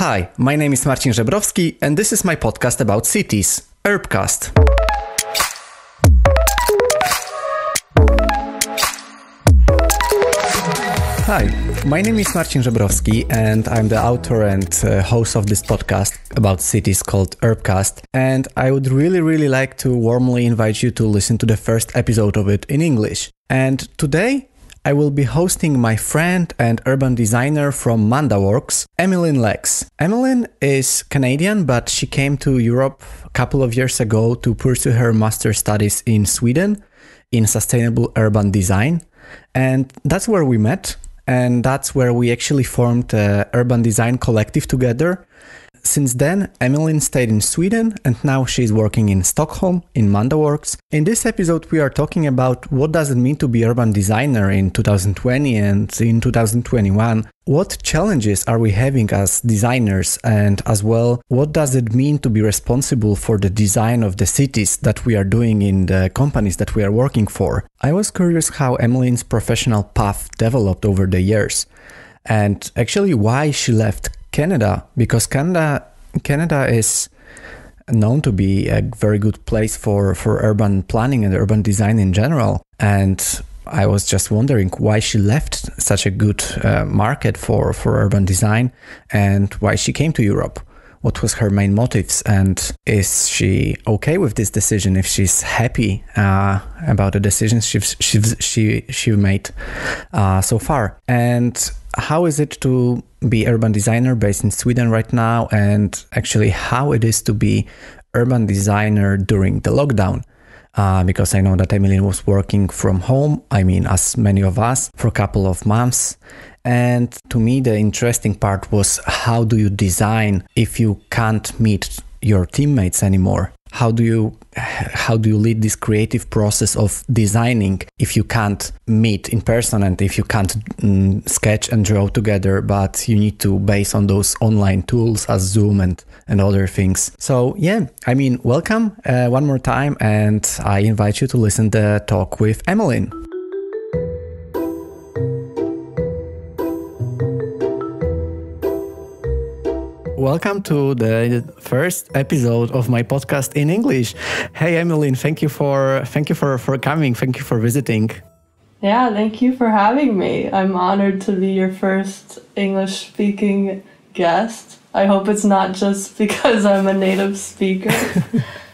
Hi, my name is Marcin Żebrowski and this is my podcast about cities, Urbcast. Hi, my name is Marcin Żebrowski and I'm the author and host of this podcast about cities called Urbcast, and I would really like to warmly invite you to listen to the first episode of it in English. And today I will be hosting my friend and urban designer from Mandaworks, Emeline Lex. Emeline is Canadian, but she came to Europe a couple of years ago to pursue her master's studies in Sweden in sustainable urban design. And that's where we met, and that's where we actually formed the Urban Design Collective together. Since then, Emeline stayed in Sweden and now she's working in Stockholm in Mandaworks. In this episode, we are talking about what does it mean to be urban designer in 2020 and in 2021. What challenges are we having as designers, and as well, what does it mean to be responsible for the design of the cities that we are doing in the companies that we are working for? I was curious how Emeline's professional path developed over the years, and actually why she left Canada, because Canada is known to be a very good place for urban planning and urban design in general. And I was just wondering why she left such a good market for urban design and why she came to Europe. What was her main motives, and is she okay with this decision? If she's happy about the decisions she made so far, and how is it to be urban designer based in Sweden right now, and actually how it is to be urban designer during the lockdown? Because I know that Emeline was working from home, I mean, as many of us, for a couple of months. And to me, the interesting part was, how do you design if you can't meet your teammates anymore? How do you lead this creative process of designing if you can't meet in person and if you can't sketch and draw together, but you need to base on those online tools as Zoom and other things? So yeah, I mean, welcome one more time, and I invite you to listen to the talk with Emeline. Welcome to the first episode of my podcast in English. Hey, Emeline, thank you for coming. Thank you for visiting. Yeah, thank you for having me. I'm honored to be your first English-speaking guest. I hope it's not just because I'm a native speaker,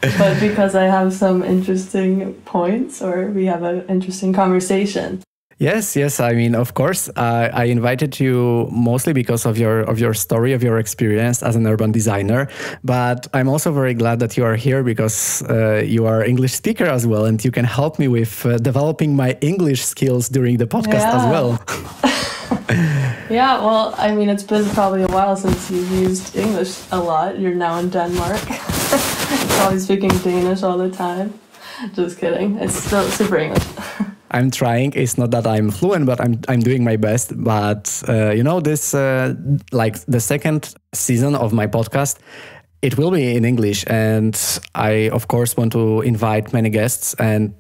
but because I have some interesting points, or we have an interesting conversation. Yes. I mean, of course, I invited you mostly because of your story, of your experience as an urban designer. But I'm also very glad that you are here because you are English speaker as well, and you can help me with developing my English skills during the podcast as well. Yeah, well, I mean, it's been probably a while since you've used English a lot. You're now in Denmark. You're probably speaking Danish all the time. Just kidding. It's still super English. I'm trying. It's not that I'm fluent, but I'm doing my best. But this like the second season of my podcast, it will be in English, and I of course want to invite many guests and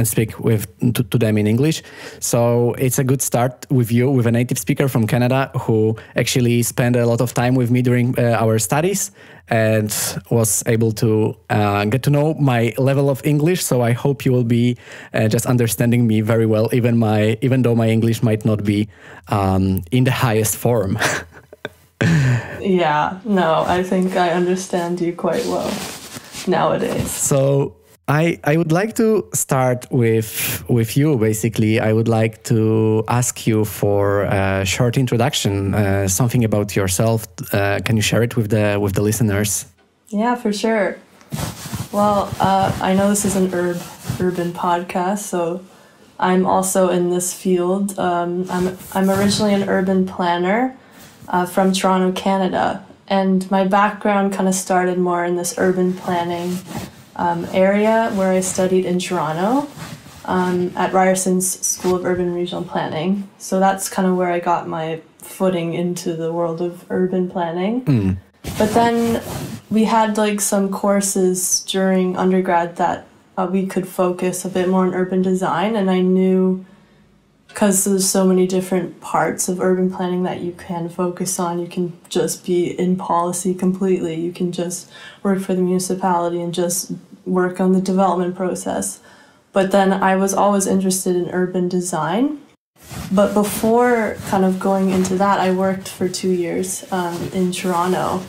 speak to them in English. So it's a good start with you, with a native speaker from Canada who actually spent a lot of time with me during our studies and was able to get to know my level of English. So I hope you will be just understanding me very well, even though my English might not be in the highest form. Yeah, no, I think I understand you quite well nowadays. So I would like to start with you, basically. I would like to ask you for a short introduction, something about yourself. Can you share it with the listeners? Yeah, for sure. Well, I know this is an urban podcast, so I'm also in this field. I'm originally an urban planner from Toronto, Canada, and my background kind of started more in this urban planning area where I studied in Toronto at Ryerson's School of Urban and Regional Planning. So that's kind of where I got my footing into the world of urban planning. But then we had like some courses during undergrad that we could focus a bit more on urban design, and I knew because there's so many different parts of urban planning that you can focus on. You can just be in policy completely. You can just work for the municipality and just work on the development process. But then I was always interested in urban design. But before kind of going into that, I worked for 2 years in Toronto,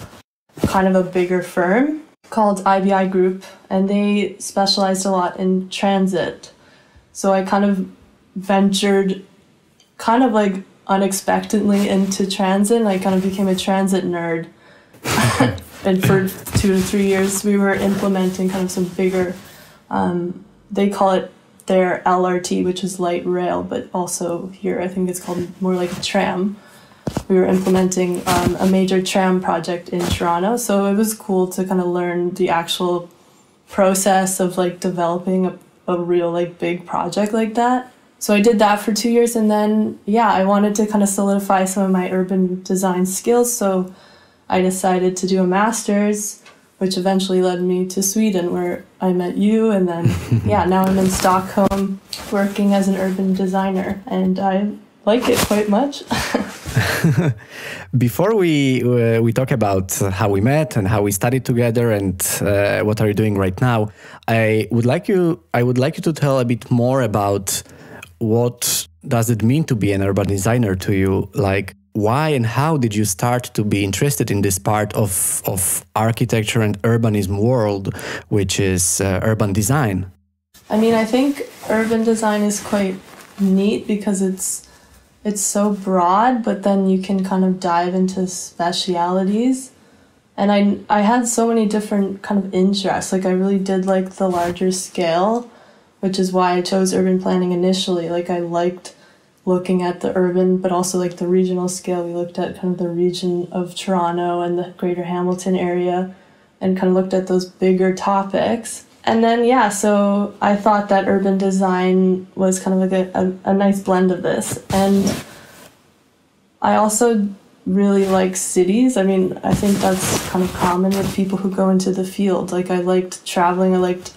kind of a bigger firm called IBI Group, and they specialized a lot in transit. So I kind of ventured kind of like unexpectedly into transit, and I kind of became a transit nerd. And for 2 to 3 years, we were implementing kind of some bigger, they call it their LRT, which is light rail, but also here I think it's called more like a tram. We were implementing a major tram project in Toronto, so it was cool to kind of learn the actual process of like developing a real like big project like that. So I did that for 2 years, and then I wanted to kind of solidify some of my urban design skills, so I decided to do a master's, which eventually led me to Sweden, where I met you, and then now I'm in Stockholm working as an urban designer, and I like it quite much. Before we talk about how we met and how we studied together and what are you doing right now, I would like you to tell a bit more about what does it mean to be an urban designer to you? Like, why and how did you start to be interested in this part of architecture and urbanism world, which is urban design? I mean, I think urban design is quite neat because it's so broad, but then you can kind of dive into specialities. And I had so many different kind of interests. Like I really did like the larger scale, which is why I chose urban planning initially. Like I liked looking at the urban, but also like the regional scale. We looked at kind of the region of Toronto and the Greater Hamilton area and kind of looked at those bigger topics. And then, so I thought that urban design was kind of like a nice blend of this. And I also really like cities. I mean, I think that's kind of common with people who go into the field. Like I liked traveling, I liked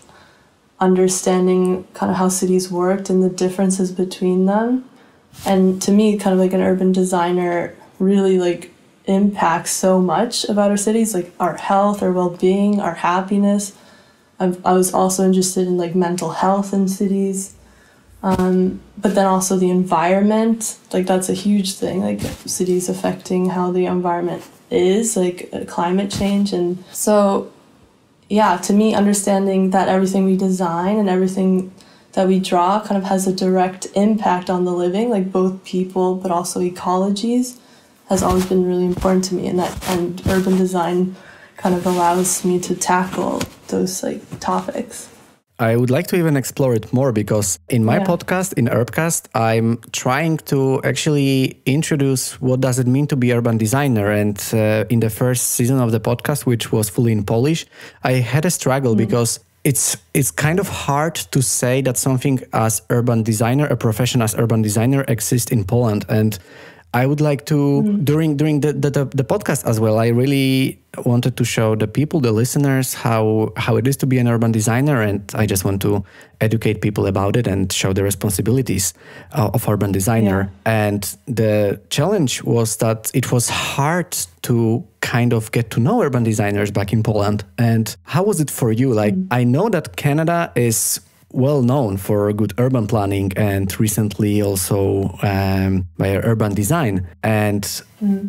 understanding kind of how cities worked and the differences between them. And to me, kind of like an urban designer really like impacts so much about our cities, like our health, our well-being, our happiness. I was also interested in like mental health in cities, but then also the environment, like that's a huge thing, like cities affecting how the environment is, like climate change. And so, to me, understanding that everything we design and everything that we draw kind of has a direct impact on the living, like both people, but also ecologies, has always been really important to me. And urban design kind of allows me to tackle those like topics. I would like to even explore it more because in my podcast, in Urbcast, I'm trying to actually introduce what does it mean to be urban designer. And in the first season of the podcast, which was fully in Polish, I had a struggle because it's kind of hard to say that something as urban designer, a profession as urban designer exists in Poland. And I would like to, during the podcast as well, I really wanted to show the people, the listeners, how it is to be an urban designer. And I just want to educate people about it and show the responsibilities of urban designer. And the challenge was that it was hard to kind of get to know urban designers back in Poland. And how was it for you? Like, I know that Canada is well known for good urban planning and recently also by urban design. And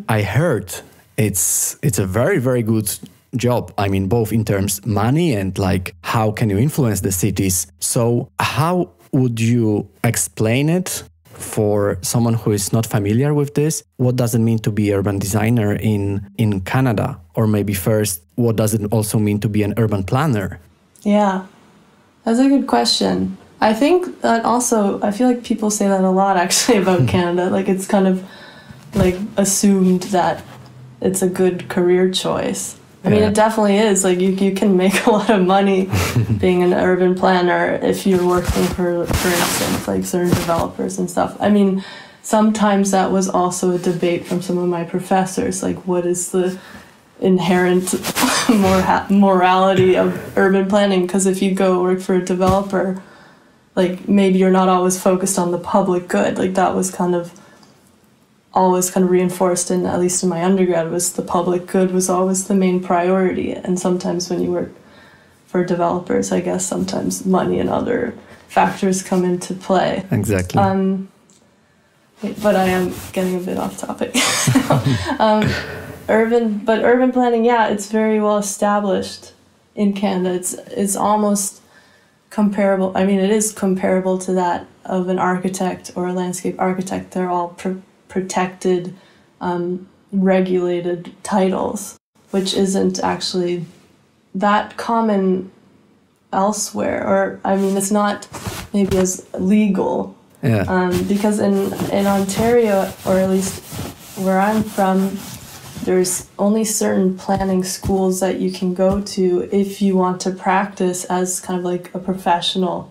I heard it's a very, very good job. I mean, both in terms money and like how can you influence the cities. So how would you explain it for someone who is not familiar with this? What does it mean to be urban designer in Canada? Or maybe first, what does it also mean to be an urban planner? Yeah. That's a good question. I think that also, I feel like people say that a lot actually about Canada. Like it's kind of like assumed that it's a good career choice. I mean, it definitely is. Like you can make a lot of money being an urban planner if you're working for instance, like certain developers and stuff. I mean, sometimes that was also a debate from some of my professors. Like what is the inherent morality of urban planning? Because if you go work for a developer, like maybe you're not always focused on the public good. Like that was kind of always kind of reinforced in, at least in my undergrad, was the public good was always the main priority. And sometimes when you work for developers, I guess sometimes money and other factors come into play. Exactly. But I am getting a bit off topic. Urban planning, yeah, it's very well established in Canada. It's almost comparable. I mean, it is comparable to that of an architect or a landscape architect. They're all protected, regulated titles, which isn't actually that common elsewhere. Or, I mean, it's not maybe as legal. Yeah. Because in Ontario, or at least where I'm from, there's only certain planning schools that you can go to if you want to practice as kind of like a professional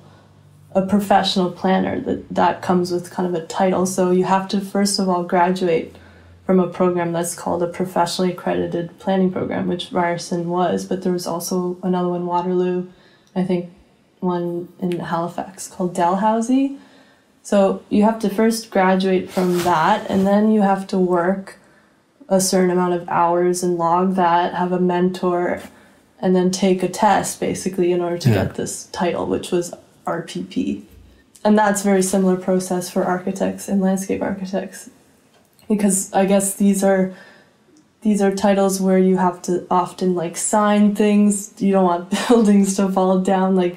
planner. That comes with kind of a title. So you have to first of all graduate from a program that's called a professionally accredited planning program, which Ryerson was, but there was also another one, Waterloo, I think one in Halifax called Dalhousie. So you have to first graduate from that, and then you have to work a certain amount of hours and log that, have a mentor, and then take a test basically in order to get this title, which was RPP. And that's a very similar process for architects and landscape architects, because I guess these are titles where you have to often like sign things. You don't want buildings to fall down. Like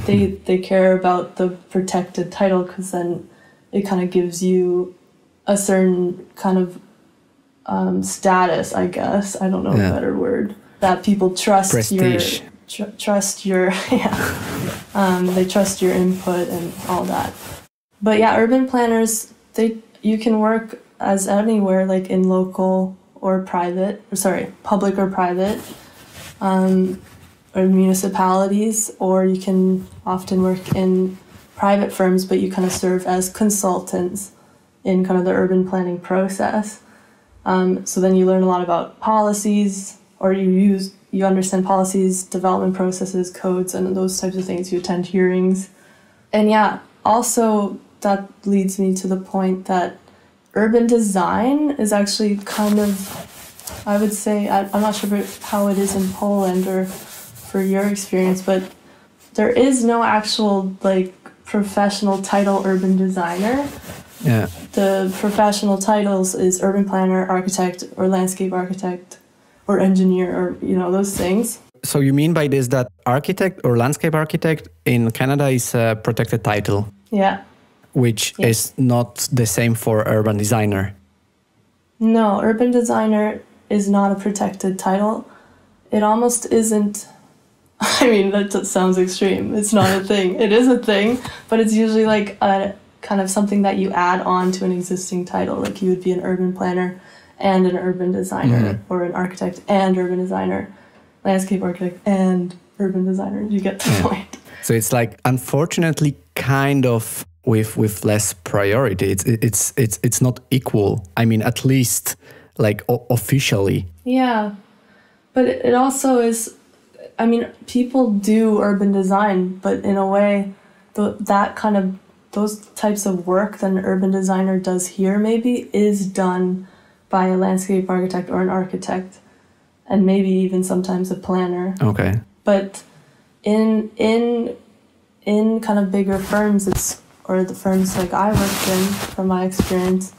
they care about the protected title, because then it kind of gives you a certain kind of status, I guess. I don't know a better word. That people trust prestige. Trust your they trust your input and all that. But yeah, urban planners, you can work as anywhere, like in local or public or private, or municipalities, or you can often work in private firms, but you kind of serve as consultants in kind of the urban planning process. So then you learn a lot about policies, or you understand policies, development processes, codes, and those types of things. You attend hearings. And yeah, also that leads me to the point that urban design is actually kind of, I would say, I'm not sure how it is in Poland or for your experience, but there is no actual like professional title urban designer. Yeah. The professional titles is urban planner, architect, or landscape architect, or engineer, or those things. So you mean by this that architect or landscape architect in Canada is a protected title? Yeah. Which is not the same for urban designer? No, urban designer is not a protected title. It almost isn't. I mean, that sounds extreme. It's not a thing. It is a thing, but it's usually like a kind of something that you add on to an existing title. Like you would be an urban planner and an urban designer, or an architect and urban designer, landscape architect and urban designer. You get the point. So it's like, unfortunately, kind of with less priority. It's not equal. I mean, at least like officially. Yeah, but it also is. I mean, people do urban design, but in a way, those types of work that an urban designer does here maybe is done by a landscape architect or an architect, and maybe even sometimes a planner. Okay. But in kind of bigger firms, or the firms like I worked in, from my experience,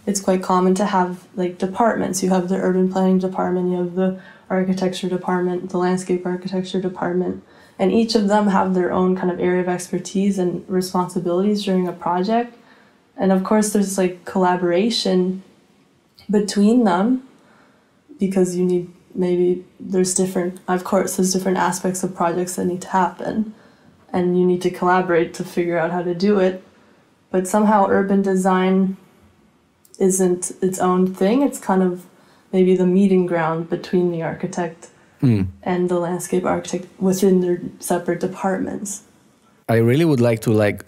it's quite common to have like departments. You have the urban planning department, you have the architecture department, the landscape architecture department, and each of them have their own kind of area of expertise and responsibilities during a project. And of course there's like collaboration between them, because you need, there's different aspects of projects that need to happen, and you need to collaborate to figure out how to do it. But somehow urban design isn't its own thing. It's kind of maybe the meeting ground between the architect and the landscape architect within their separate departments. I really would like to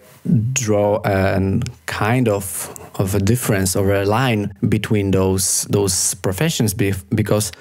draw a kind of a difference or a line between those professions, because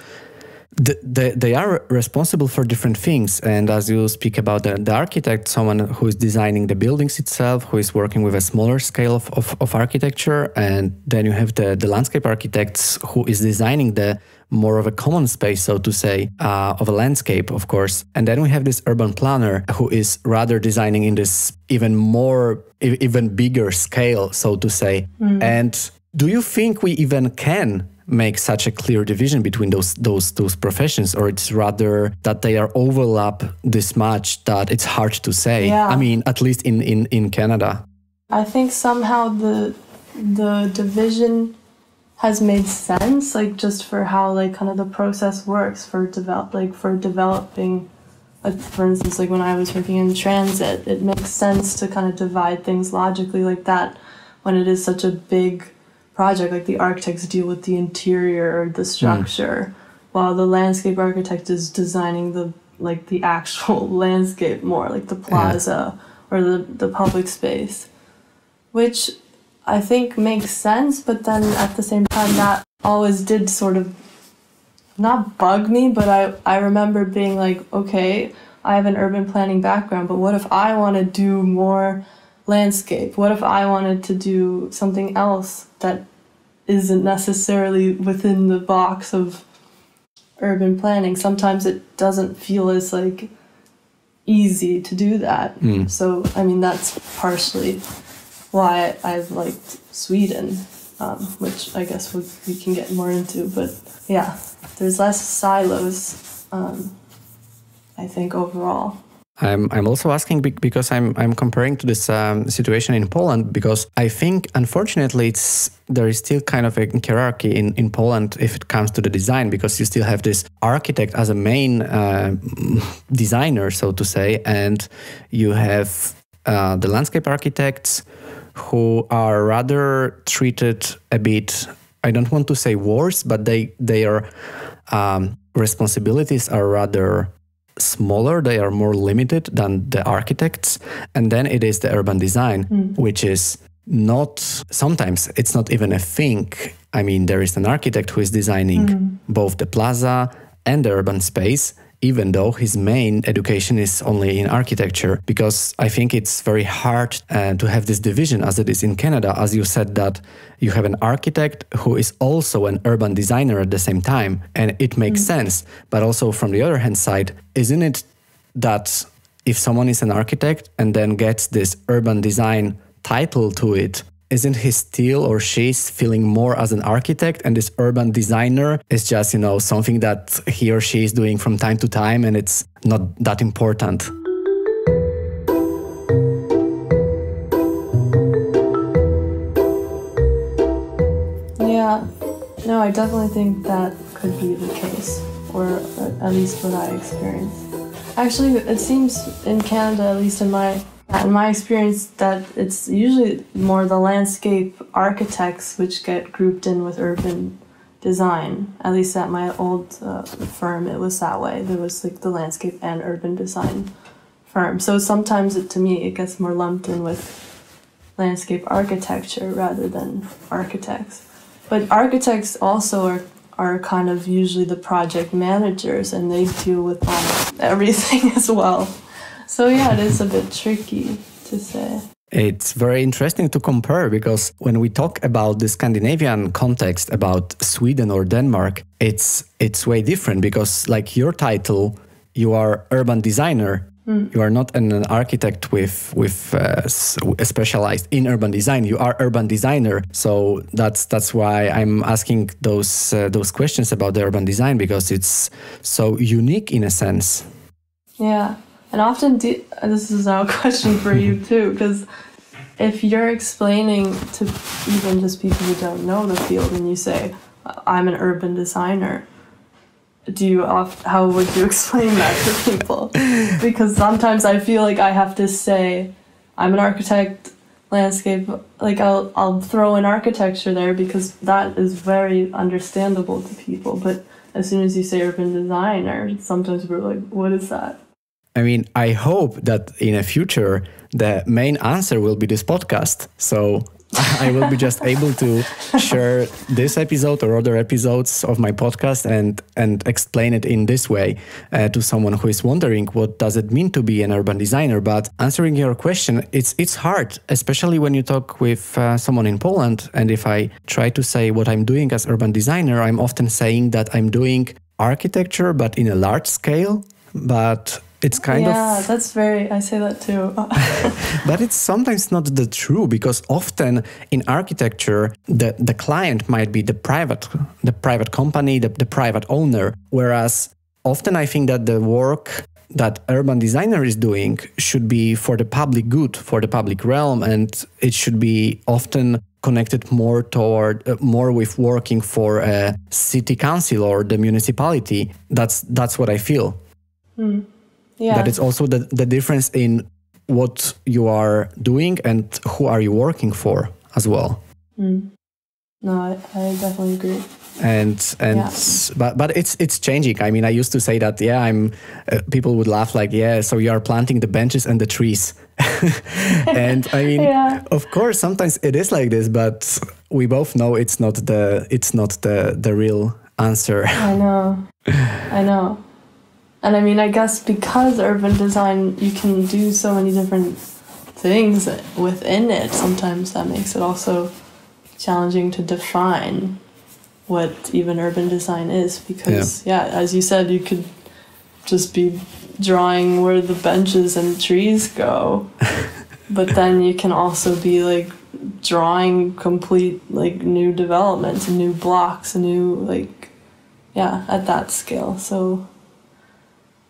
they are responsible for different things. And as you speak about the architect, someone who is designing the buildings itself, who is working with a smaller scale of architecture. And then you have the landscape architects who is designing the more of a common space, so to say, of a landscape, of course. And then we have this urban planner who is rather designing in this even bigger scale, so to say. And do you think we even can make such a clear division between those professions, or it's rather that they are overlap this much that it's hard to say? Yeah. I mean, at least in Canada. I think somehow the division has made sense, like just for how like kind of the process works for developing. For instance, like when I was working in transit, it makes sense to kind of divide things logically like that when it is such a big project. Like the architects deal with the interior or the structure, while the landscape architect is designing the actual landscape more, like the plaza or the public space, which I think makes sense. But then at the same time, that always did sort of not bug me, but I remember being like, okay, I have an urban planning background, but what if I want to do more landscape? What if I wanted to do something else that isn't necessarily within the box of urban planning? Sometimes it doesn't feel as like easy to do that. So I mean, that's partially why I've liked Sweden, which I guess we can get more into. But yeah, there's less silos, I think, overall. I'm also asking because I'm comparing to this situation in Poland, because I think unfortunately there is still kind of a hierarchy in Poland if it comes to the design, because you still have this architect as a main designer, so to say, and you have the landscape architects who are rather treated a bit, I don't want to say worse, but their responsibilities are rather smaller, they are more limited than the architects. And then it is the urban design, which is not, sometimes it's not even a thing. I mean, there is an architect who is designing both the plaza and the urban space, even though his main education is only in architecture, because I think it's very hard to have this division as it is in Canada. As you said, that you have an architect who is also an urban designer at the same time, and it makes sense. But also from the other hand side, isn't it that if someone is an architect and then gets this urban design title to it, isn't he still or she's feeling more as an architect, and this urban designer is just, something that he or she is doing from time to time, and it's not that important? Yeah, no, I definitely think that could be the case, or at least what I experienced. Actually, it seems in Canada, at least in my experience, that it's usually more the landscape architects which get grouped in with urban design. At least at my old firm, it was that way. There was like the landscape and urban design firm. So sometimes to me, it gets more lumped in with landscape architecture rather than architects. But architects also are kind of usually the project managers, and they deal with everything as well. So yeah, it is a bit tricky to say. It's very interesting to compare, because when we talk about the Scandinavian context, about Sweden or Denmark, it's way different, because like your title, you are urban designer. You are not an architect with specialized in urban design. You are urban designer. So that's why I'm asking those questions about the urban design, because it's so unique in a sense. Yeah. And often, this is now a question for you too, because if you're explaining to even just people who don't know the field, and you say, I'm an urban designer, how would you explain that to people? Because sometimes I feel like I have to say, I'm an architect, landscape, like I'll throw in architecture there because that is very understandable to people. But as soon as you say urban designer, sometimes we're like, what is that? I mean, I hope that in the future, the main answer will be this podcast. So I will be just able to share this episode or other episodes of my podcast and explain it in this way to someone who is wondering what does it mean to be an urban designer. But answering your question, it's hard, especially when you talk with someone in Poland. And if I try to say what I'm doing as urban designer, I'm often saying that I'm doing architecture, but in a large scale. But it's kind of... Yeah, I say that too. But it's sometimes not the true, because often in architecture, the client might be the private company, the private owner. Whereas often I think that the work that urban designer is doing should be for the public good, for the public realm, and it should be often connected more with working for a city council or the municipality. That's what I feel. Yeah. That it's also the difference in what you are doing and who are you working for as well. No, I definitely agree. But it's changing. I mean, I used to say that people would laugh like, so you are planting the benches and the trees. And I mean, of course, sometimes it is like this, but we both know it's not the real answer. I know. And I mean, I guess because urban design, you can do so many different things within it. Sometimes that makes it also challenging to define what even urban design is. Because, as you said, you could just be drawing where the benches and trees go. But then you can also be like drawing complete like new developments, new blocks, at that scale. So...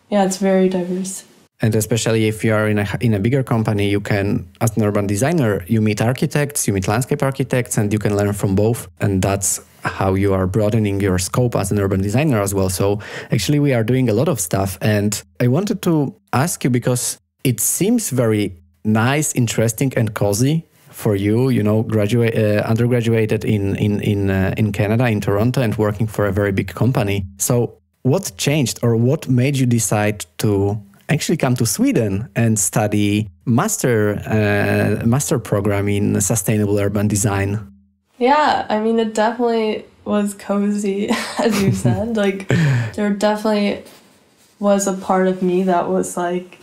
yeah, it's very diverse. And especially if you are in a bigger company, you can, as an urban designer, you meet architects, you meet landscape architects, and you can learn from both. And that's how you are broadening your scope as an urban designer as well. So actually, we are doing a lot of stuff. And I wanted to ask you, because it seems very nice, interesting, and cozy for you. You know, undergraduated in Canada, in Toronto, and working for a very big company. So what changed, or what made you decide to actually come to Sweden and study master program in sustainable urban design? Yeah, I mean, it definitely was cozy, as you said. Like, there definitely was a part of me that was like,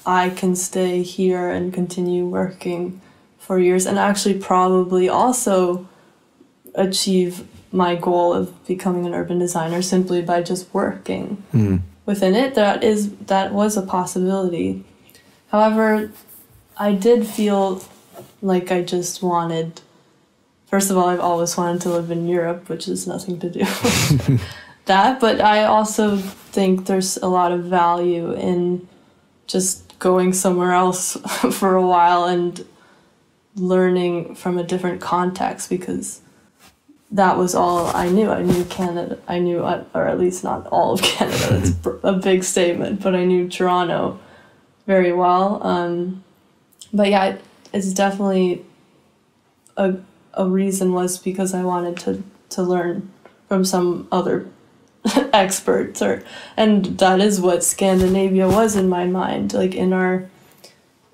I can stay here and continue working for years, and actually probably also achieve my goal of becoming an urban designer simply by just working within it. That was a possibility. However, I did feel like I just wanted, first of all, I've always wanted to live in Europe, which has nothing to do with that, but I also think there's a lot of value in just going somewhere else for a while and learning from a different context, because that was all I knew. I knew Canada. I knew, or at least not all of Canada. That's a big statement, but I knew Toronto very well. But yeah, it's definitely a reason was because I wanted to learn from some other experts, and that is what Scandinavia was in my mind. Like in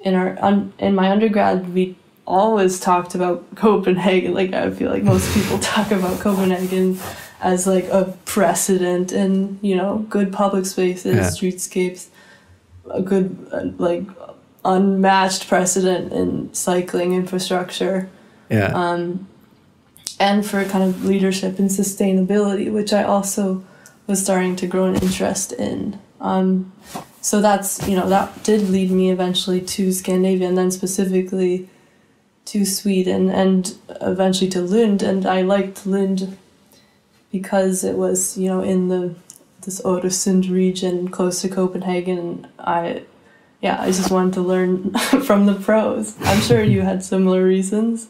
my undergrad, we always talked about Copenhagen. Like, I feel like most people talk about Copenhagen as like a precedent in, good public spaces, streetscapes, a good unmatched precedent in cycling infrastructure, and for kind of leadership and sustainability, which I also was starting to grow an interest in. So that's, that did lead me eventually to Scandinavia, and then specifically to Sweden, and eventually to Lund. And I liked Lund because it was, in this Öresund region close to Copenhagen. And I just wanted to learn from the pros. I'm sure you had similar reasons,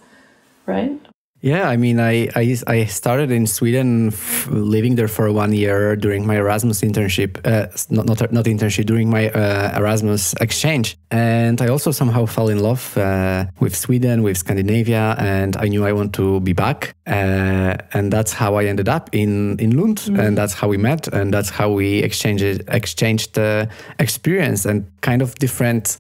right? Yeah, I mean, I started in Sweden, living there for 1 year during my Erasmus internship, not internship, during my Erasmus exchange. And I also somehow fell in love with Sweden, with Scandinavia, and I knew I want to be back. And that's how I ended up in Lund, and that's how we met, and that's how we exchanged experience and kind of different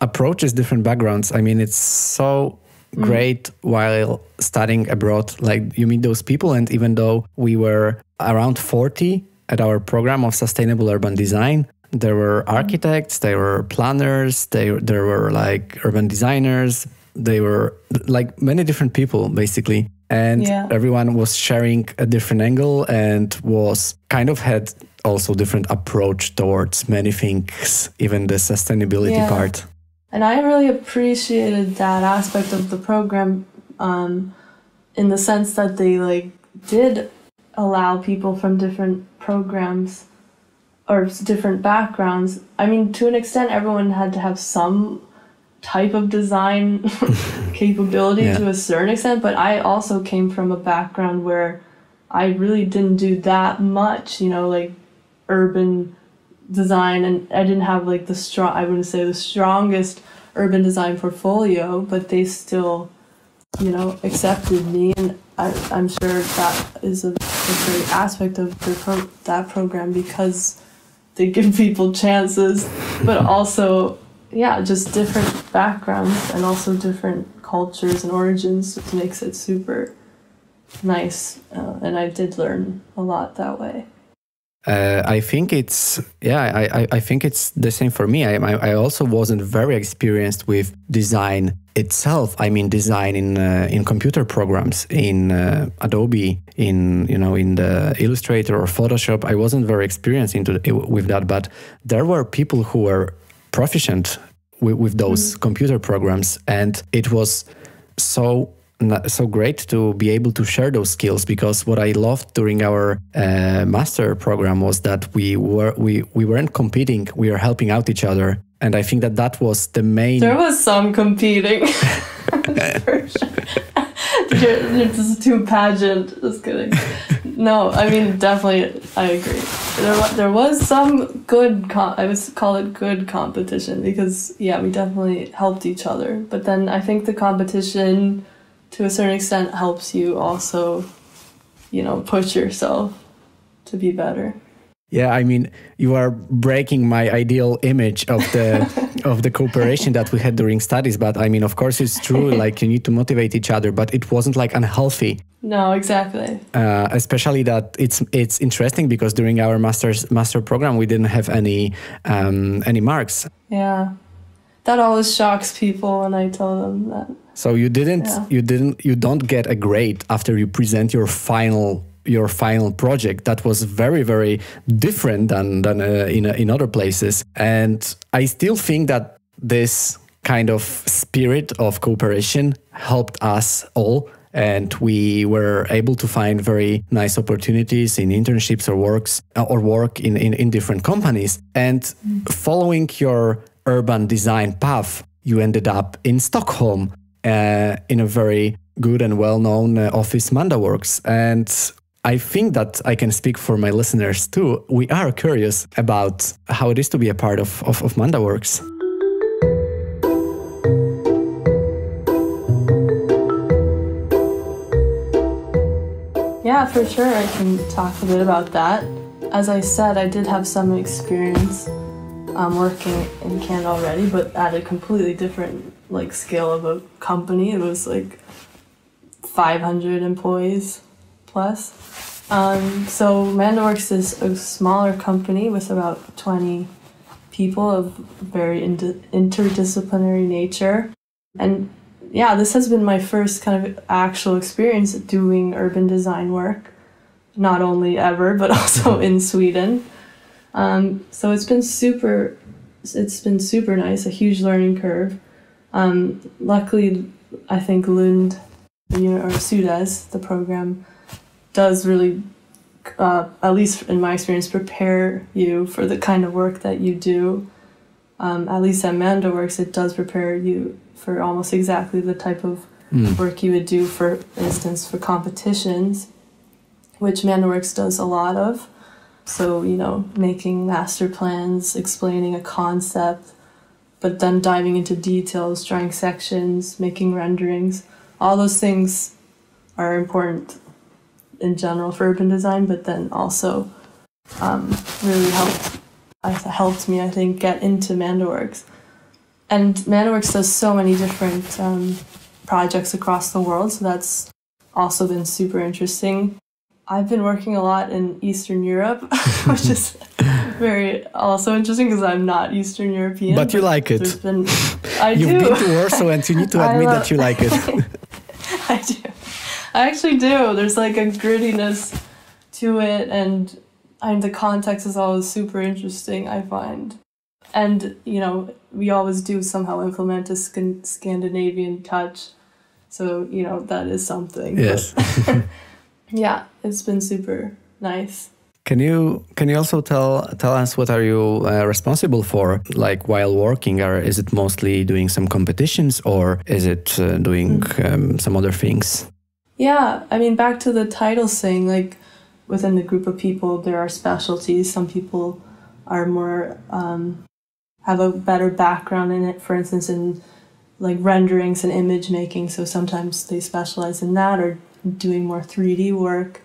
approaches, different backgrounds. I mean, it's so great while studying abroad. Like you meet those people, and even though we were around 40 at our program of sustainable urban design, there were architects, there were planners, there were like urban designers, they were like many different people basically. And everyone was sharing a different angle and was kind of had also different approach towards many things, even the sustainability part. And I really appreciated that aspect of the program in the sense that they like did allow people from different programs or different backgrounds. I mean, to an extent, everyone had to have some type of design capability to a certain extent, but I also came from a background where I really didn't do that much, you know, like urban design, and I didn't have like I wouldn't say the strongest urban design portfolio, but they still, you know, accepted me, and I'm sure that is a great aspect of that program because they give people chances, but also, just different backgrounds and also different cultures and origins, which makes it super nice. And I did learn a lot that way. I think it's I think it's the same for me. I also wasn't very experienced with design itself. I mean, design in computer programs, in Adobe, in the Illustrator or Photoshop. I wasn't very experienced with that, but there were people who were proficient with those computer programs, and it was so great to be able to share those skills, because what I loved during our master program was that we weren't competing, we were helping out each other, and I think that was the main. There was some competing. For sure. You're just too pageant. Just kidding. No, I mean, definitely, I agree. There was some good, I would call it good competition, because we definitely helped each other. But then I think the competition, to a certain extent, helps you also, push yourself to be better. Yeah, I mean, you are breaking my ideal image of the cooperation that we had during studies. But I mean, of course, it's true. Like, you need to motivate each other, but it wasn't like unhealthy. No, exactly. Especially that it's interesting because during our master program we didn't have any marks. Yeah, that always shocks people when I tell them that. So you don't get a grade after you present your final project. That was very, very different than in other places. And I still think that this kind of spirit of cooperation helped us all. And we were able to find very nice opportunities in internships or work in different companies. And following your urban design path, you ended up in Stockholm in a very good and well-known office, Mandaworks. And I think that I can speak for my listeners too. We are curious about how it is to be a part of Mandaworks. Yeah, for sure. I can talk a bit about that. As I said, I did have some experience working in Canada already, but at a completely different scale of a company. It was 500 employees plus. So Mandaworks is a smaller company with about 20 people of very interdisciplinary nature. And this has been my first kind of actual experience doing urban design work, not only ever, but also in Sweden. So it's been super nice, a huge learning curve. Luckily, I think Lund, or SUDES, the program, does really, at least in my experience, prepare you for the kind of work that you do. At least at Mandaworks, it does prepare you for almost exactly the type of work you would do, for instance, for competitions, which Mandaworks does a lot of. So, making master plans, explaining a concept, but then diving into details, drawing sections, making renderings. All those things are important in general for urban design, but then also really helped me, I think, get into Mandaworks. And Mandaworks does so many different projects across the world. So that's also been super interesting. I've been working a lot in Eastern Europe, which is very also interesting because I'm not Eastern European. But you like it. You've been to Warsaw and you need to admit that you like it. I do. I actually do. There's like a grittiness to it, and the context is always super interesting, I find. And, we always do somehow implement a Scandinavian touch. So, that is something. Yes. Yeah, it's been super nice. Can you also tell us what are you responsible for, like while working? Or is it mostly doing some competitions, or is it doing some other things? Yeah, back to the title thing, like within the group of people, there are specialties. Some people are more, have a better background in it, for instance, in like renderings and image making. So sometimes they specialize in that, or doing more 3D work.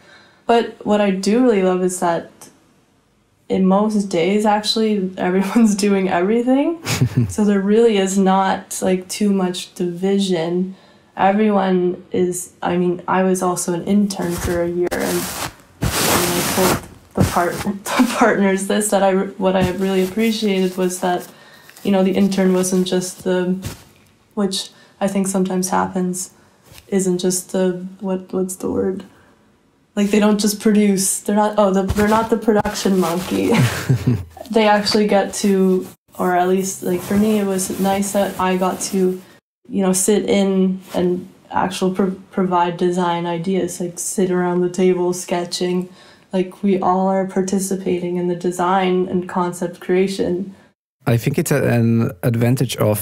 But what I do really love is that in most days, actually, everyone's doing everything. So there really is not like too much division. Everyone is, I was also an intern for a year, and I told the partners this, that what I really appreciated was that, the intern wasn't just which I think sometimes happens, isn't just what's the word? Like they don't just produce. They're not the production monkey. They actually get to, or at least like for me, it was nice that I got to, sit in and provide design ideas, like sit around the table sketching, like we all are participating in the design and concept creation. I think it's an advantage of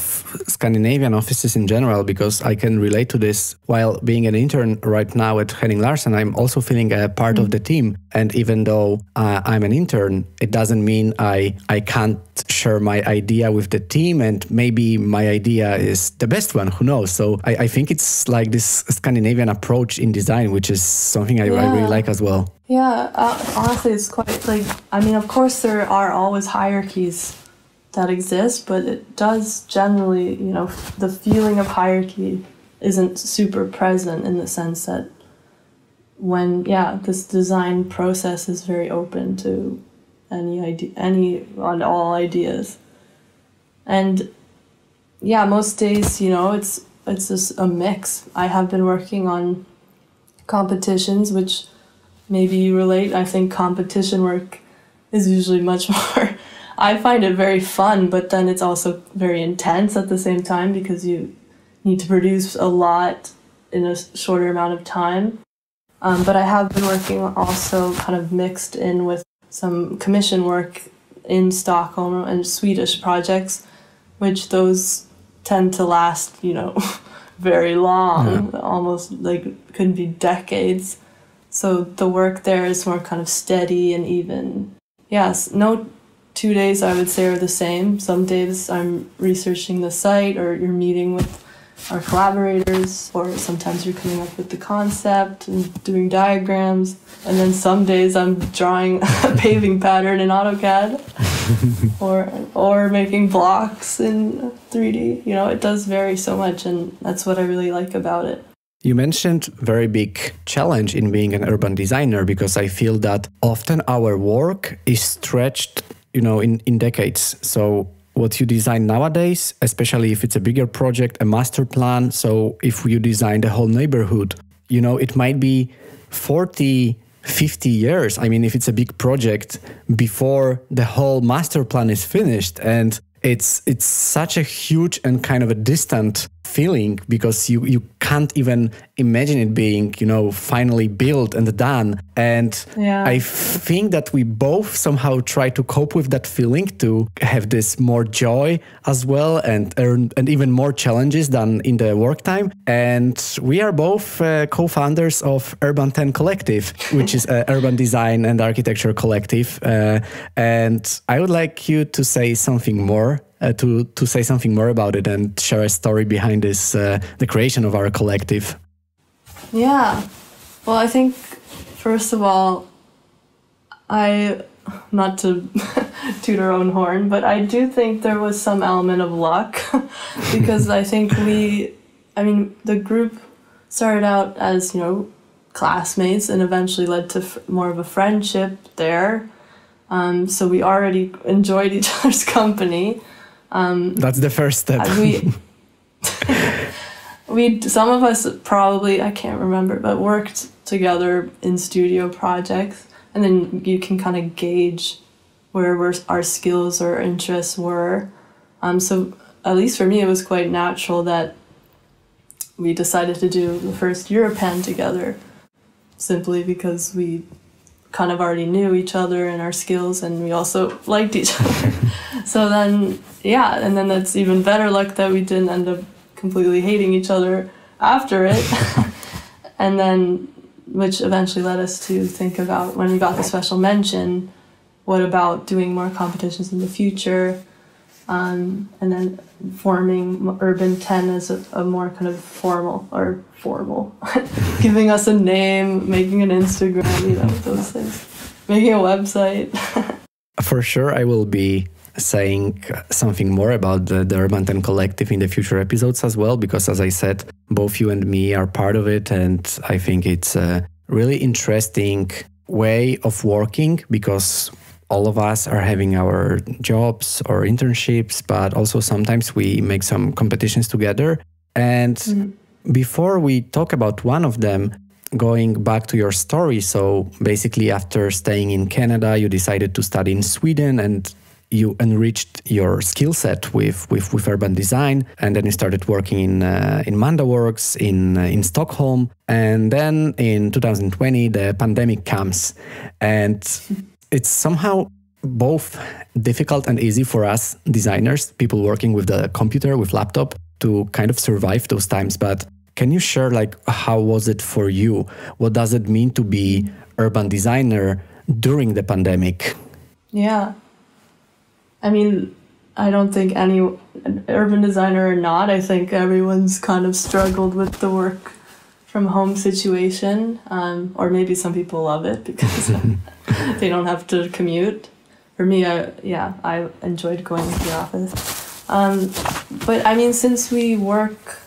Scandinavian offices in general, because I can relate to this. While being an intern right now at Ryerson, I'm also feeling a part of the team. And even though I'm an intern, it doesn't mean I can't share my idea with the team, and maybe my idea is the best one, who knows? So I think it's like this Scandinavian approach in design, which is something I really like as well. Yeah, honestly, it's quite like, of course there are always hierarchies that exist, but it does generally, the feeling of hierarchy isn't super present, in the sense that when, this design process is very open to any idea, all ideas. And most days, it's just a mix. I have been working on competitions, which maybe you relate. I think competition work is usually much more, I find it very fun, but then it's also very intense at the same time, because you need to produce a lot in a shorter amount of time. But I have been working also kind of mixed in with some commission work in Stockholm and Swedish projects, which those tend to last, very long, almost like could be decades. So the work there is more kind of steady and even. Yes, no 2 days I would say are the same. Some days I'm researching the site, or you're meeting with our collaborators, or sometimes you're coming up with the concept and doing diagrams. And then some days I'm drawing a paving pattern in AutoCAD or making blocks in 3D. It does vary so much, and that's what I really like about it. You mentioned very big challenge in being an urban designer, because I feel that often our work is stretched in decades. So what you design nowadays, especially if it's a bigger project, a master plan. So if you design the whole neighborhood, it might be 40, 50 years. If it's a big project, before the whole master plan is finished. And it's such a huge and kind of a distant feeling, because you can't even imagine it being, finally built and done. And I think that we both somehow try to cope with that feeling, to have this more joy as well, and even more challenges than in the work time. And we are both co-founders of Urban 10 Collective, which is an urban design and architecture collective. And I would like you to say something more. To say something more about it and share a story behind this, the creation of our collective. Yeah, well, I think first of all, not to toot our own horn, but I do think there was some element of luck, because I think we I mean, the group started out as, classmates and eventually led to more of a friendship there. So we already enjoyed each other's company. That's the first step. Some of us probably, I can't remember, but worked together in studio projects. And then you can kind of gauge where our skills or interests were. So at least for me, it was quite natural that we decided to do the first Europan together, simply because we kind of already knew each other and our skills, and we also liked each other. So then, and then that's even better luck that we didn't end up completely hating each other after it. And then, which eventually led us to think about, when we got the special mention, what about doing more competitions in the future? And then forming Urban 10 as a more kind of formal, giving us a name, making an Instagram, those things, making a website. For sure, I will be saying something more about the Urban 10 Collective in the future episodes as well, because as I said, both you and me are part of it, and I think it's a really interesting way of working, because all of us are having our jobs or internships, but also sometimes we make some competitions together. And before we talk about one of them, going back to your story, so basically after staying in Canada, you decided to study in Sweden and you enriched your skill set with urban design, and then you started working in Mandaworks in Stockholm. And then in 2020, the pandemic comes, and it's somehow both difficult and easy for us designers, people working with the computer, with laptop, to kind of survive those times. But can you share, how was it for you? What does it mean to be urban designer during the pandemic? Yeah. I mean, I don't think any urban designer or not, I think everyone's kind of struggled with the work from home situation, or maybe some people love it because they don't have to commute. For me, I enjoyed going to the office. But I mean, since we work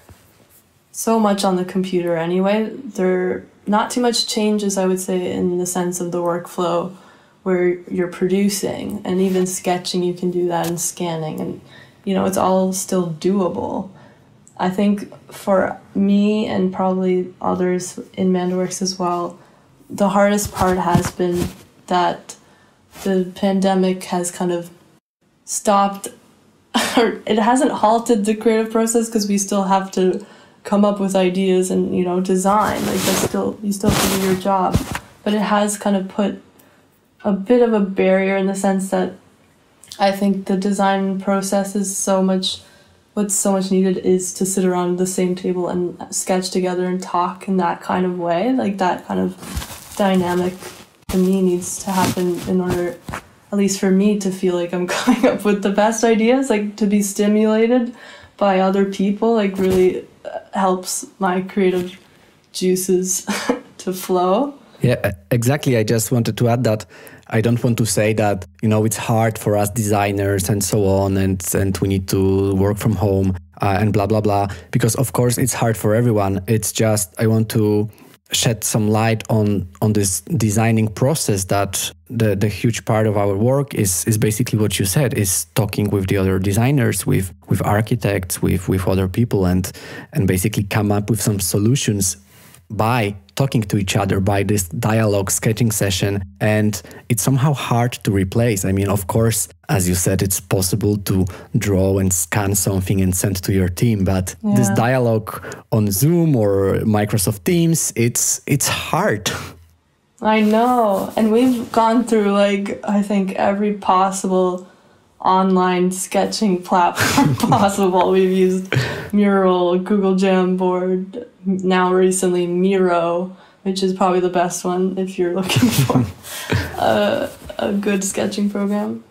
so much on the computer anyway, there not too much changes, I would say, in the sense of the workflow where you're producing, and even sketching, you can do that, and scanning, and it's all still doable. I think for me and probably others in Mandaworks as well, the hardest part has been that the pandemic has kind of stopped, or it hasn't halted the creative process, because we still have to come up with ideas and, design. You still have to do your job. But it has kind of put a bit of a barrier in the sense that I think the design process is what's so much needed is to sit around the same table and sketch together and talk in that kind of way. That kind of dynamic, to me, needs to happen in order, at least for me, to feel like I'm coming up with the best ideas. To be stimulated by other people, really helps my creative juices to flow. Yeah, exactly. I just wanted to add that I don't want to say that, it's hard for us designers and so on, and we need to work from home and blah, blah, blah. Because, of course, it's hard for everyone. It's just I want to shed some light on this designing process, that the huge part of our work is basically what you said, is talking with the other designers, with architects, with other people, and basically come up with some solutions by talking to each other, by this dialogue sketching session. And it's somehow hard to replace. I mean, of course, as you said, it's possible to draw and scan something and send to your team, but this dialogue on Zoom or Microsoft Teams, it's hard. I know. And we've gone through I think every possible online sketching platform possible. We've used Mural, Google Jamboard, now recently Miro, which is probably the best one if you're looking for a good sketching program.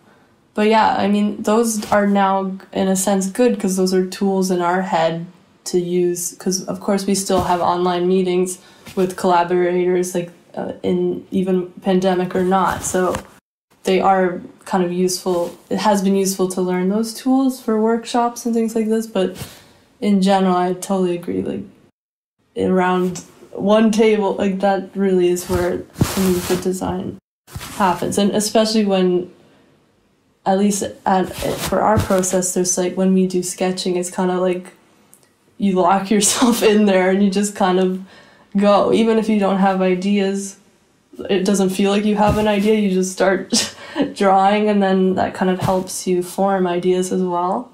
But yeah, I mean, those are now in a sense good, because those are tools in our head to use, because of course we still have online meetings with collaborators, in even pandemic or not. So they are kind of useful. It has been useful to learn those tools for workshops and things like this, but in general, I totally agree. Like around one table, like that really is where to me the design happens. And especially when, at least for our process, there's like when we do sketching, it's kind of like you lock yourself in there and you just kind of go. Even if you don't have ideas, it doesn't feel like you have an idea, you just start drawing, and then that kind of helps you form ideas as well.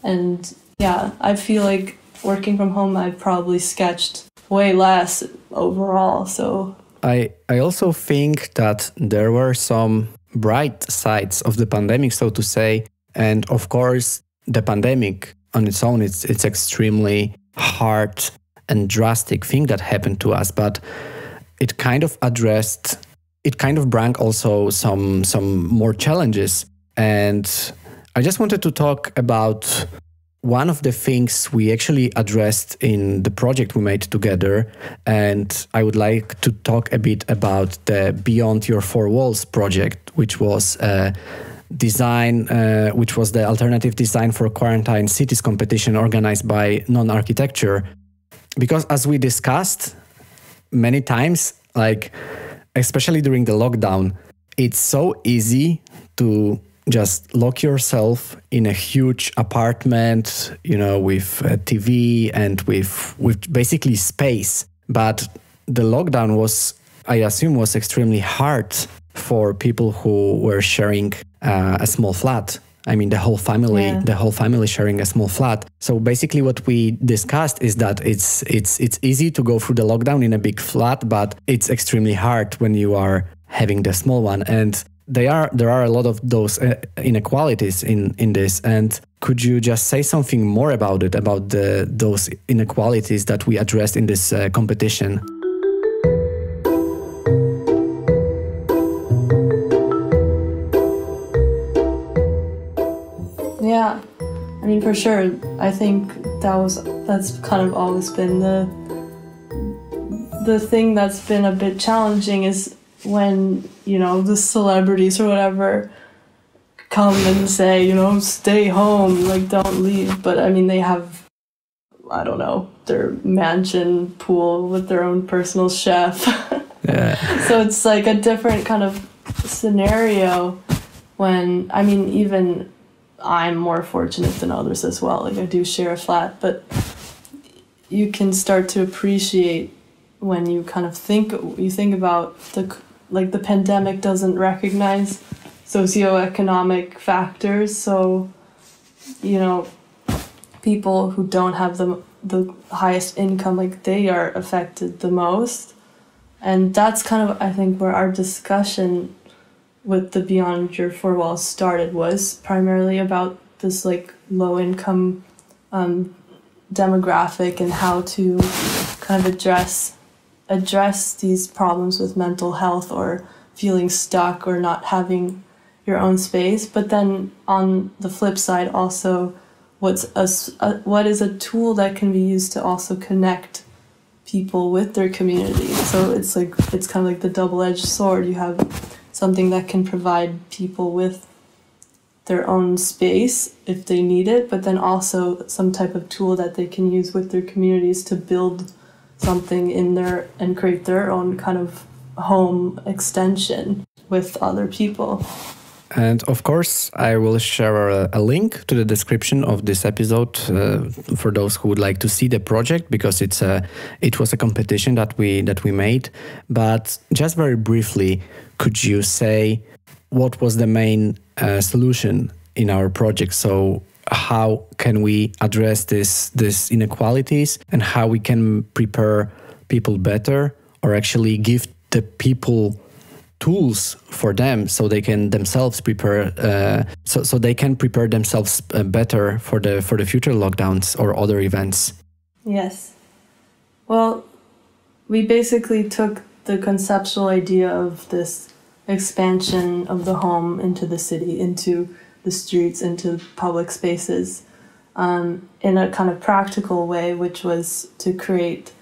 And yeah, I feel like working from home, I've probably sketched way less overall. So I also think that there were some bright sides of the pandemic, so to say. And of course, the pandemic on its own, it's extremely hard and drastic thing that happened to us, but it kind of brought also some more challenges. And I just wanted to talk about one of the things we actually addressed in the project we made together. And I would like to talk a bit about the Beyond Your Four Walls project, which was which was the alternative design for quarantine cities competition organized by Non-Architecture. Because as we discussed many times, like especially during the lockdown, it's so easy to just lock yourself in a huge apartment, with a TV and with basically space. But the lockdown I assume, was extremely hard for people who were sharing a small flat. I mean, the whole family sharing a small flat. So basically what we discussed is that it's easy to go through the lockdown in a big flat, but it's extremely hard when you are having the small one. And there are a lot of those inequalities in this. And could you just say something more about it, about those inequalities that we addressed in this competition? yeah, I mean, for sure, I think that's kind of always been the thing that's been a bit challenging, is when, the celebrities or whatever come and say, stay home, like don't leave. But I mean, they have, I don't know, their mansion pool with their own personal chef. Yeah. So it's like a different kind of scenario when, I mean, even I'm more fortunate than others as well. Like I do share a flat, but you can start to appreciate when you kind of think about the pandemic doesn't recognize socioeconomic factors. So, people who don't have the highest income, like they are affected the most. And that's kind of, I think, where our discussion with the Beyond Your Four Walls started, was primarily about this like low income demographic and how to kind of address these problems with mental health or feeling stuck or not having your own space. But then on the flip side, also what is a tool that can be used to also connect people with their community. So it's kind of like the double-edged sword. You have something that can provide people with their own space if they need it, but then also some type of tool that they can use with their communities to build something and create their own kind of home extension with other people. And of course, I will share a link to the description of this episode for those who would like to see the project, because it was a competition that we made. But just very briefly, could you say what was the main solution in our project? So how can we address these inequalities, and how we can prepare people better, or actually give the people tools for them so they can themselves prepare so they can prepare themselves better for the future lockdowns or other events? Yes. Well, we basically took the conceptual idea of this expansion of the home into the city, into the streets, into public spaces, in a kind of practical way, which was to create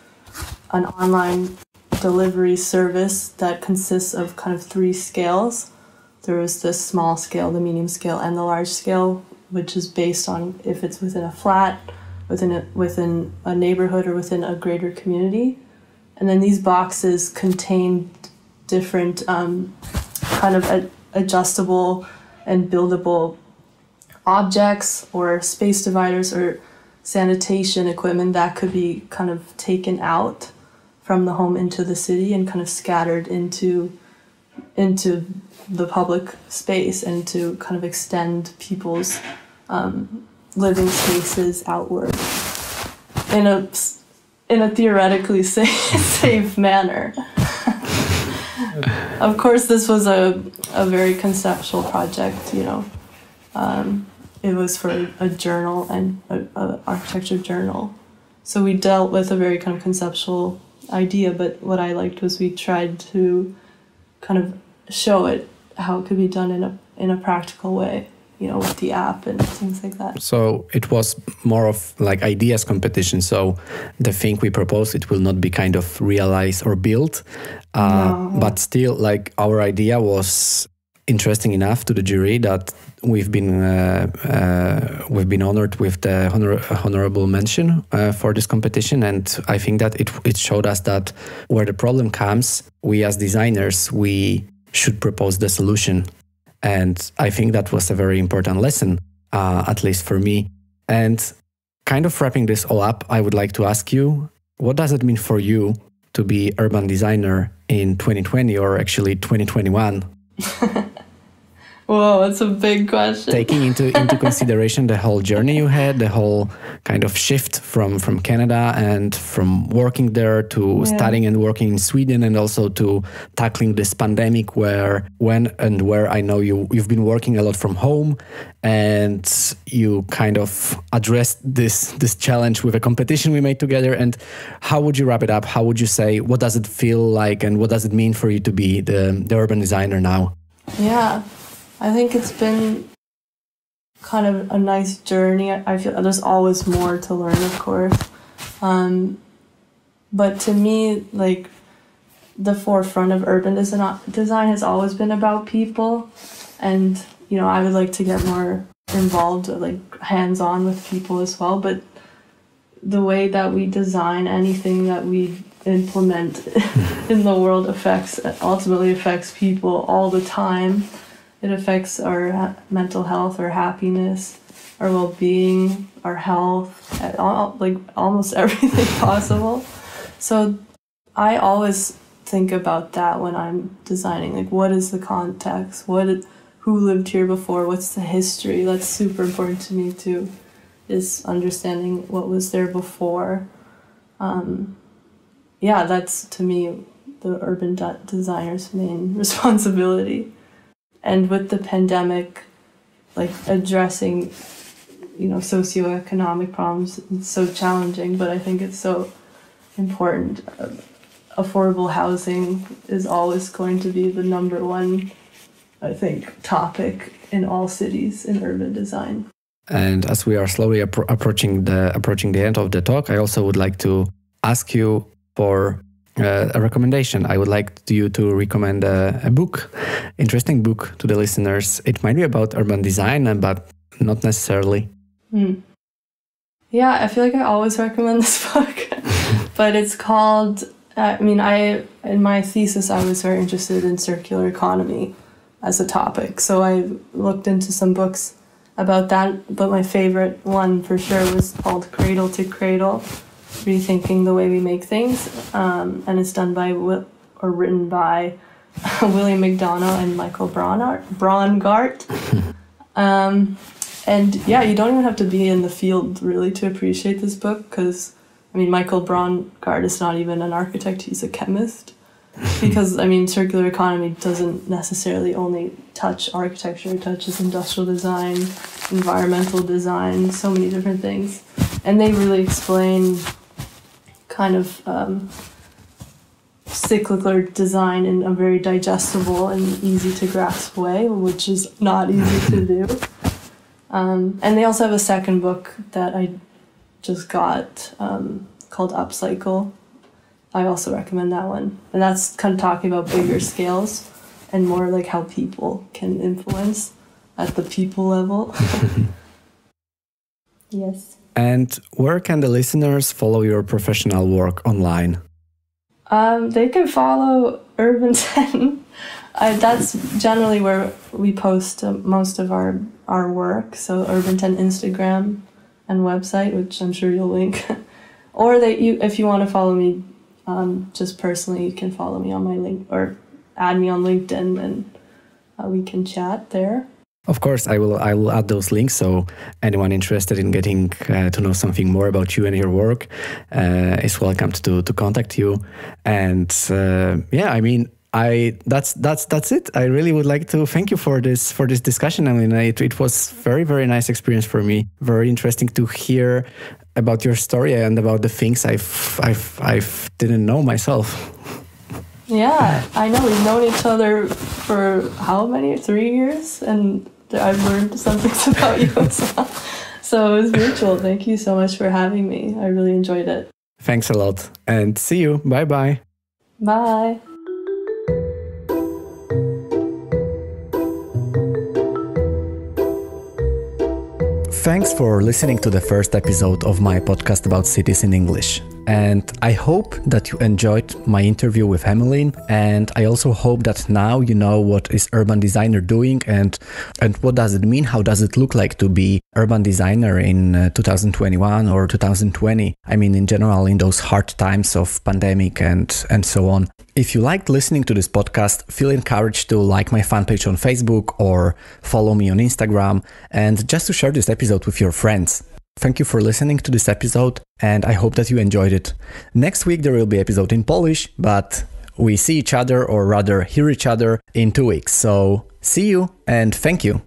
an online delivery service that consists of kind of 3 scales. There is the small scale, the medium scale, and the large scale, which is based on if it's within a flat within a neighborhood or within a greater community. And then these boxes contain different kind of adjustable and buildable objects or space dividers or sanitation equipment that could be kind of taken out from the home into the city and kind of scattered into the public space and to kind of extend people's living spaces outward in a theoretically safe manner. Of course, this was a very conceptual project, you know. It was for a journal and an architecture journal. So we dealt with a very kind of conceptual idea, but what I liked was we tried to kind of show it, how it could be done in a practical way, you know, with the app and things like that. So it was more of like ideas competition. So the thing we proposed, it will not be kind of realized or built, No. but still like our idea was interesting enough to the jury that we've been honored with the honorable mention for this competition. And I think that it showed us that where the problem comes, we as designers, we should propose the solution. And I think that was a very important lesson, at least for me. And kind of wrapping this all up, I would like to ask you, what does it mean for you to be urban designer in 2020 or actually 2021? Whoa, that's a big question. Taking into consideration the whole journey you had, the whole kind of shift from Canada and from working there to studying and working in Sweden, and also to tackling this pandemic where I know you've been working a lot from home, and you kind of addressed this challenge with a competition we made together. And how would you wrap it up? How would you say, what does it feel like and what does it mean for you to be the urban designer now? Yeah. I think it's been kind of a nice journey. I feel there's always more to learn, of course. But to me, like, the forefront of urban design has always been about people. And, you know, I would like to get more involved, like hands-on with people as well. But the way that we design anything that we implement in the world ultimately affects people all the time. It affects our mental health, our happiness, our well-being, our health, like almost everything possible. So I always think about that when I'm designing. Like, what is the context? Who lived here before? What's the history? That's super important to me too, is understanding what was there before. That's to me the urban designer's main responsibility. And with the pandemic, like addressing, you know, socioeconomic problems, it's so challenging, but I think it's so important. Affordable housing is always going to be the number one, I think, topic in all cities in urban design. And as we are slowly approaching the end of the talk, I also would like to ask you for a recommendation. I would like you to recommend a book, interesting book to the listeners. It might be about urban design, but not necessarily. Yeah, I feel like I always recommend this book, but it's called, in my thesis, I was very interested in circular economy as a topic. So I looked into some books about that, but my favorite one for sure was called Cradle to Cradle, Rethinking the Way We Make Things, and it's done by written by William McDonough and Michael Braungart. And yeah, you don't even have to be in the field really to appreciate this book, because Michael Braungart is not even an architect, he's a chemist. Because circular economy doesn't necessarily only touch architecture, it touches industrial design, environmental design, so many different things. And they really explain kind of cyclical design in a very digestible and easy to grasp way, which is not easy to do. And they also have a second book that I just got called Upcycle. I also recommend that one. And that's kind of talking about bigger scales and more like how people can influence at the people level. Yes. And where can the listeners follow your professional work online? They can follow Urban 10. That's generally where we post most of our work. So Urban 10 Instagram and website, which I'm sure you'll link. Or if you want to follow me just personally, you can follow me on my link or add me on LinkedIn, and we can chat there. Of course, I will add those links, so anyone interested in getting to know something more about you and your work is welcome to contact you. And that's it. I really would like to thank you for this discussion. I mean, it was very, very nice experience for me. Very interesting to hear about your story and about the things I've didn't know myself. Yeah, I know. We've known each other for how many? 3 years? And I've learned some things about you as well. So it was mutual. Thank you so much for having me. I really enjoyed it. Thanks a lot. And see you. Bye-bye. Bye. Thanks for listening to the first episode of my podcast about cities in English. And I hope that you enjoyed my interview with Emeline. And I also hope that now you know what is urban designer doing and what does it mean? How does it look like to be urban designer in 2021 or 2020? I mean, in general, in those hard times of pandemic and so on. If you liked listening to this podcast, feel encouraged to like my fan page on Facebook or follow me on Instagram, and just to share this episode with your friends. Thank you for listening to this episode, and I hope that you enjoyed it. Next week there will be an episode in Polish, but we see each other, or rather hear each other, in 2 weeks. So see you and thank you.